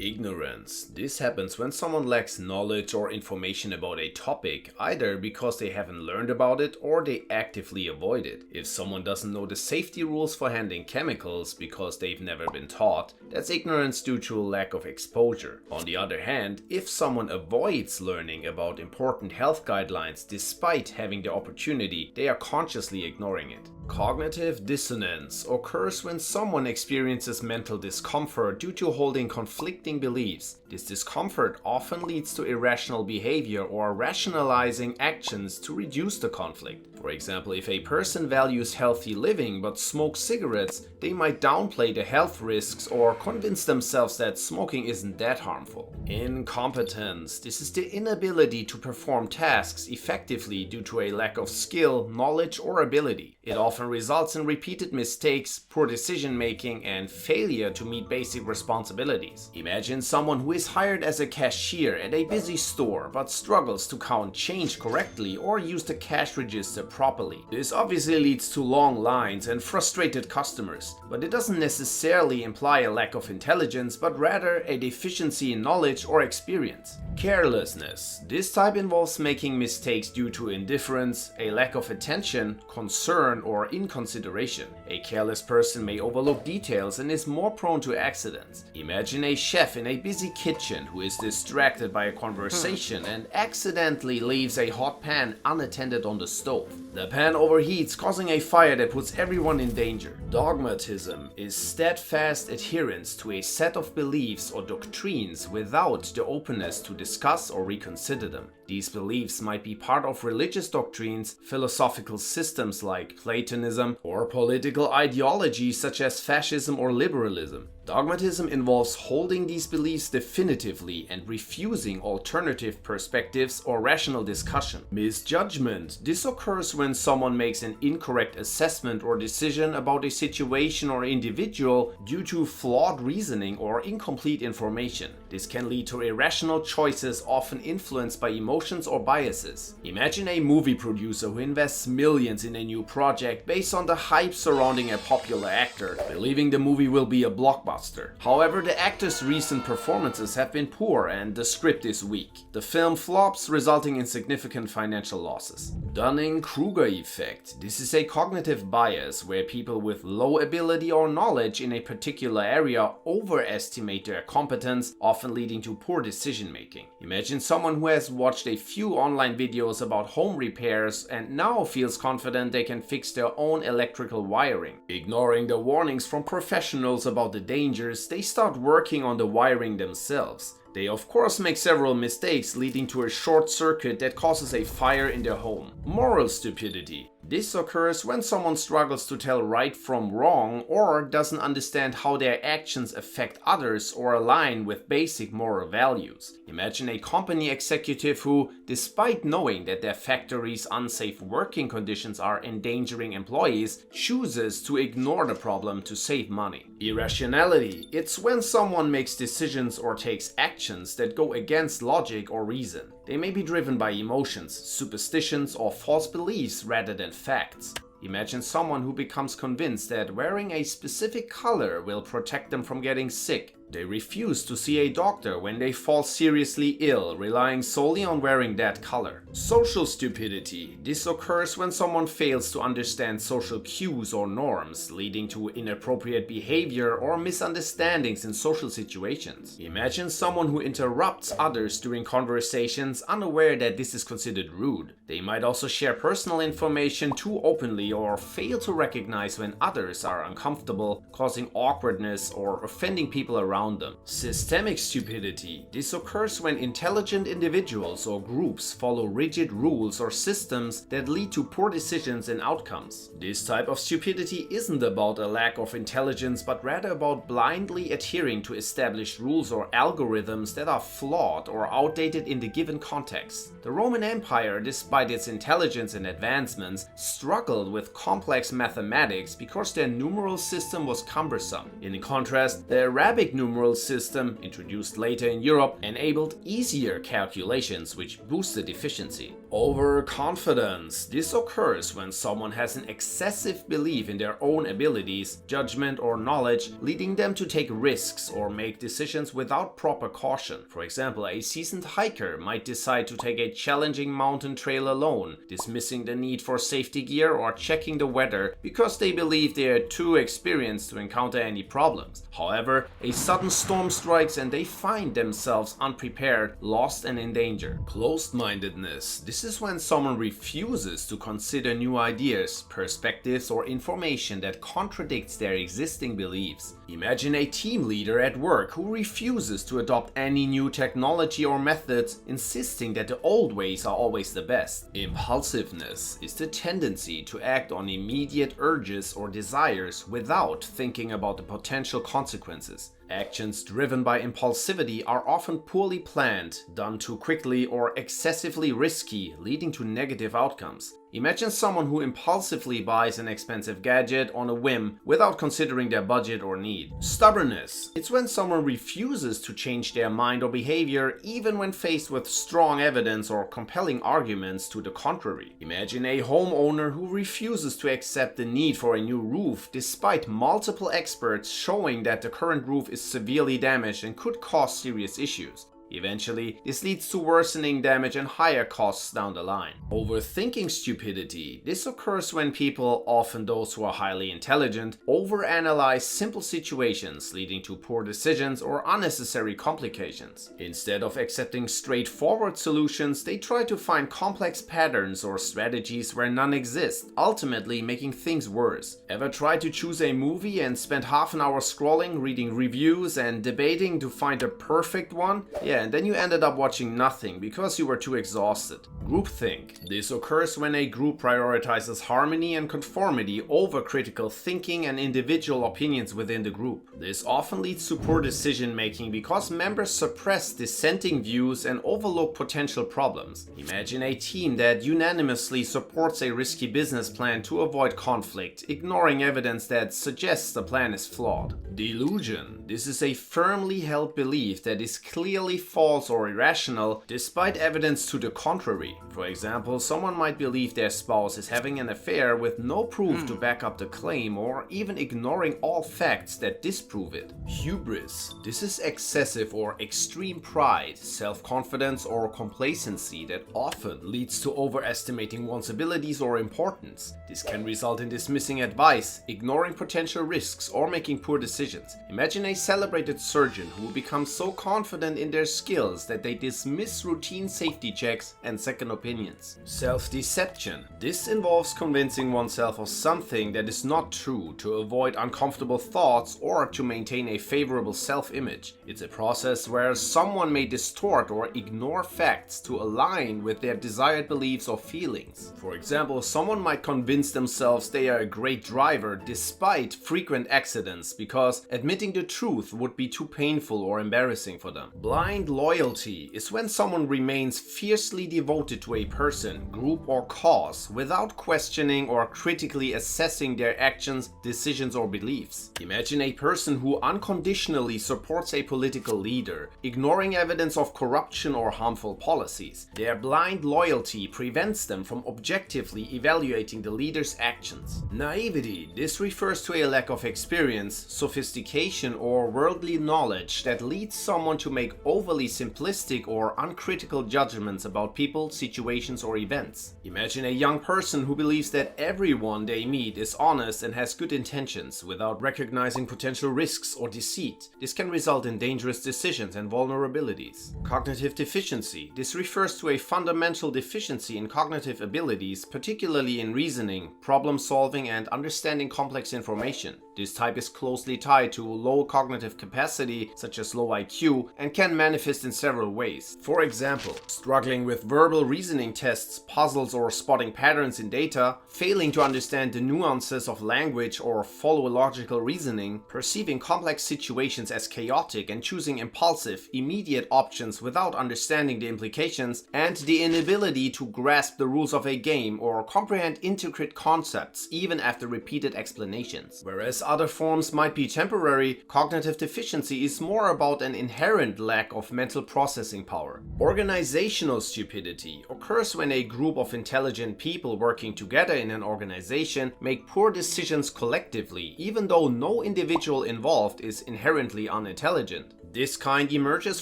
Ignorance. This happens when someone lacks knowledge or information about a topic, either because they haven't learned about it or they actively avoid it. If someone doesn't know the safety rules for handling chemicals because they've never been taught, that's ignorance due to a lack of exposure. On the other hand, if someone avoids learning about important health guidelines despite having the opportunity, they are consciously ignoring it. Cognitive dissonance occurs when someone experiences mental discomfort due to holding conflicting beliefs. This discomfort often leads to irrational behavior or rationalizing actions to reduce the conflict. For example, if a person values healthy living but smokes cigarettes, they might downplay the health risks or convince themselves that smoking isn't that harmful. Incompetence. This is the inability to perform tasks effectively due to a lack of skill, knowledge, or ability. It often results in repeated mistakes, poor decision making, and failure to meet basic responsibilities. Imagine someone who is hired as a cashier at a busy store but struggles to count change correctly or use the cash register properly. This obviously leads to long lines and frustrated customers, but it doesn't necessarily imply a lack of intelligence, but rather a deficiency in knowledge or experience. Carelessness. This type involves making mistakes due to indifference, a lack of attention, concern, or inconsideration. A careless person may overlook details and is more prone to accidents. Imagine a chef in a busy kitchen who is distracted by a conversation and accidentally leaves a hot pan unattended on the stove. The pan overheats, causing a fire that puts everyone in danger. Dogmatism is steadfast adherence to a set of beliefs or doctrines without the openness to discuss or reconsider them. These beliefs might be part of religious doctrines, philosophical systems like Platonism, or political ideologies such as fascism or liberalism. Dogmatism involves holding these beliefs definitively and refusing alternative perspectives or rational discussion. Misjudgment. This occurs when someone makes an incorrect assessment or decision about a situation or individual due to flawed reasoning or incomplete information. This can lead to irrational choices often influenced by emotions or biases. Imagine a movie producer who invests millions in a new project based on the hype surrounding a popular actor, believing the movie will be a blockbuster. However, the actor's recent performances have been poor and the script is weak. The film flops, resulting in significant financial losses. Dunning-Kruger Effect. This is a cognitive bias where people with low ability or knowledge in a particular area overestimate their competence, often leading to poor decision making. Imagine someone who has watched a few online videos about home repairs and now feels confident they can fix their own electrical wiring. Ignoring the warnings from professionals about the dangers, they start working on the wiring themselves. They of course make several mistakes, leading to a short circuit that causes a fire in their home. Moral stupidity. This occurs when someone struggles to tell right from wrong or doesn't understand how their actions affect others or align with basic moral values. Imagine a company executive who, despite knowing that their factory's unsafe working conditions are endangering employees, chooses to ignore the problem to save money. Irrationality. It's when someone makes decisions or takes actions that go against logic or reason. They may be driven by emotions, superstitions, or false beliefs rather than facts. Imagine someone who becomes convinced that wearing a specific color will protect them from getting sick. They refuse to see a doctor when they fall seriously ill, relying solely on wearing that color. Social stupidity. This occurs when someone fails to understand social cues or norms, leading to inappropriate behavior or misunderstandings in social situations. Imagine someone who interrupts others during conversations, unaware that this is considered rude. They might also share personal information too openly or fail to recognize when others are uncomfortable, causing awkwardness or offending people around them. Systemic stupidity. This occurs when intelligent individuals or groups follow rigid rules or systems that lead to poor decisions and outcomes. This type of stupidity isn't about a lack of intelligence, but rather about blindly adhering to established rules or algorithms that are flawed or outdated in the given context. The Roman Empire, despite its intelligence and advancements, struggled with complex mathematics because their numeral system was cumbersome. In contrast, the Arabic numeral numeral system, introduced later in Europe, enabled easier calculations which boosted efficiency. Overconfidence. This occurs when someone has an excessive belief in their own abilities, judgment, or knowledge, leading them to take risks or make decisions without proper caution. For example, a seasoned hiker might decide to take a challenging mountain trail alone, dismissing the need for safety gear or checking the weather because they believe they are too experienced to encounter any problems. However, a sudden storm strikes and they find themselves unprepared, lost, and in danger. Closed-mindedness. This is when someone refuses to consider new ideas, perspectives, or information that contradicts their existing beliefs. Imagine a team leader at work who refuses to adopt any new technology or methods, insisting that the old ways are always the best. Impulsiveness is the tendency to act on immediate urges or desires without thinking about the potential consequences. Actions driven by impulsivity are often poorly planned, done too quickly, or excessively risky, leading to negative outcomes. Imagine someone who impulsively buys an expensive gadget on a whim without considering their budget or need. Stubbornness. It's when someone refuses to change their mind or behavior even when faced with strong evidence or compelling arguments to the contrary. Imagine a homeowner who refuses to accept the need for a new roof despite multiple experts showing that the current roof is severely damaged and could cause serious issues. Eventually, this leads to worsening damage and higher costs down the line. Overthinking stupidity. This occurs when people, often those who are highly intelligent, overanalyze simple situations, leading to poor decisions or unnecessary complications. Instead of accepting straightforward solutions, they try to find complex patterns or strategies where none exist, ultimately making things worse. Ever tried to choose a movie and spend half an hour scrolling, reading reviews, and debating to find the perfect one? Yeah, and then you ended up watching nothing because you were too exhausted. Groupthink. This occurs when a group prioritizes harmony and conformity over critical thinking and individual opinions within the group. This often leads to poor decision making because members suppress dissenting views and overlook potential problems. Imagine a team that unanimously supports a risky business plan to avoid conflict, ignoring evidence that suggests the plan is flawed. Delusion. This is a firmly held belief that is clearly false or irrational despite evidence to the contrary. For example, someone might believe their spouse is having an affair with no proof to back up the claim, or even ignoring all facts that disprove it. Hubris. This is excessive or extreme pride, self-confidence, or complacency that often leads to overestimating one's abilities or importance. This can result in dismissing advice, ignoring potential risks, or making poor decisions. Imagine a celebrated surgeon who becomes so confident in their skills that they dismiss routine safety checks and second opinions. Self-deception. This involves convincing oneself of something that is not true to avoid uncomfortable thoughts or to maintain a favorable self-image. It's a process where someone may distort or ignore facts to align with their desired beliefs or feelings. For example, someone might convince themselves they are a great driver despite frequent accidents because admitting the truth would be too painful or embarrassing for them. Blind loyalty is when someone remains fiercely devoted to a person, group, or cause without questioning or critically assessing their actions, decisions, or beliefs. Imagine a person who unconditionally supports a political leader, ignoring evidence of corruption or harmful policies. Their blind loyalty prevents them from objectively evaluating the leader's actions. Naivety. This refers to a lack of experience, sophistication, or worldly knowledge that leads someone to make overly simplistic or uncritical judgments about people, situations, or events. Imagine a young person who believes that everyone they meet is honest and has good intentions without recognizing potential risks or deceit. This can result in dangerous decisions and vulnerabilities. Cognitive deficiency. This refers to a fundamental deficiency in cognitive abilities, particularly in reasoning, problem solving, and understanding complex information. This type is closely tied to low cognitive capacity, such as low IQ, and can manifest in several ways. For example, struggling with verbal reasoning tests, puzzles, or spotting patterns in data, failing to understand the nuances of language or follow logical reasoning, perceiving complex situations as chaotic and choosing impulsive, immediate options without understanding the implications, and the inability to grasp the rules of a game or comprehend intricate concepts even after repeated explanations. Whereas these other forms might be temporary, cognitive deficiency is more about an inherent lack of mental processing power. Organizational stupidity occurs when a group of intelligent people working together in an organization make poor decisions collectively, even though no individual involved is inherently unintelligent. This kind emerges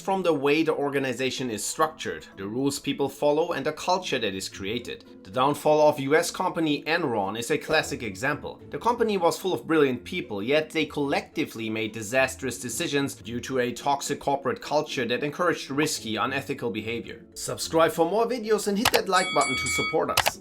from the way the organization is structured, the rules people follow, and the culture that is created. The downfall of US company Enron is a classic example. The company was full of brilliant people, yet they collectively made disastrous decisions due to a toxic corporate culture that encouraged risky, unethical behavior. Subscribe for more videos and hit that like button to support us.